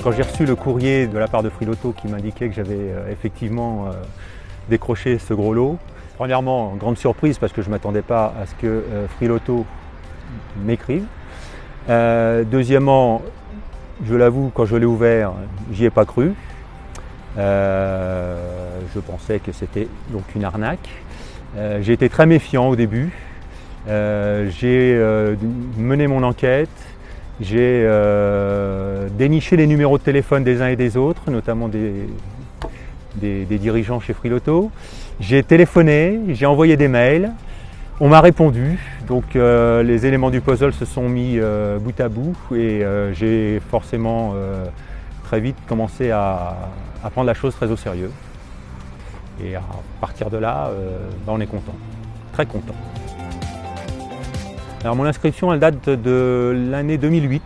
Quand j'ai reçu le courrier de la part de Freeloto qui m'indiquait que j'avais effectivement décroché ce gros lot, premièrement, grande surprise parce que je ne m'attendais pas à ce que Freeloto m'écrive. Deuxièmement, je l'avoue, quand je l'ai ouvert, j'y ai pas cru. Je pensais que c'était donc une arnaque. J'ai été très méfiant au début. J'ai mené mon enquête. J'ai déniché les numéros de téléphone des uns et des autres, notamment des dirigeants chez Freeloto. J'ai téléphoné, j'ai envoyé des mails. On m'a répondu, donc les éléments du puzzle se sont mis bout à bout et j'ai forcément très vite commencé à prendre la chose très au sérieux. Et à partir de là, on est content, très content. Alors mon inscription, elle date de l'année 2008,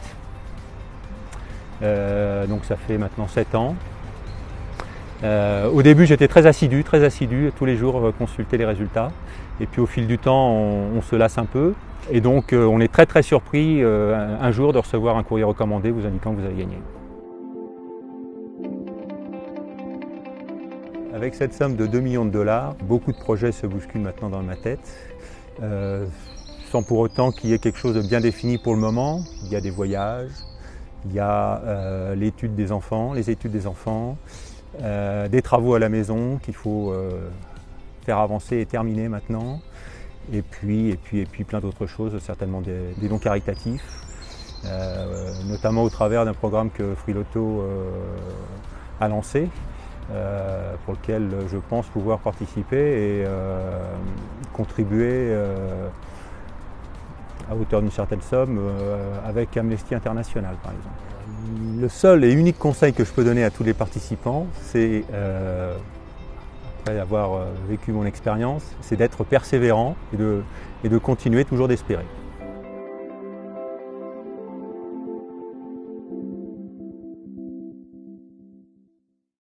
donc ça fait maintenant 7 ans. Au début, j'étais très assidu, tous les jours consulter les résultats. Et puis au fil du temps, on se lasse un peu. Et donc on est très surpris un jour de recevoir un courrier recommandé vous indiquant que vous avez gagné. Avec cette somme de 2 millions de dollars, beaucoup de projets se bousculent maintenant dans ma tête. Sans pour autant qu'il y ait quelque chose de bien défini pour le moment. Il y a des voyages, il y a l'étude des enfants, les études des enfants, des travaux à la maison qu'il faut faire avancer et terminer maintenant, et puis plein d'autres choses, certainement des dons caritatifs, notamment au travers d'un programme que Freeloto a lancé, pour lequel je pense pouvoir participer et contribuer à hauteur d'une certaine somme avec Amnesty International par exemple. Le seul et unique conseil que je peux donner à tous les participants, c'est après avoir vécu mon expérience, c'est d'être persévérant et de continuer toujours d'espérer.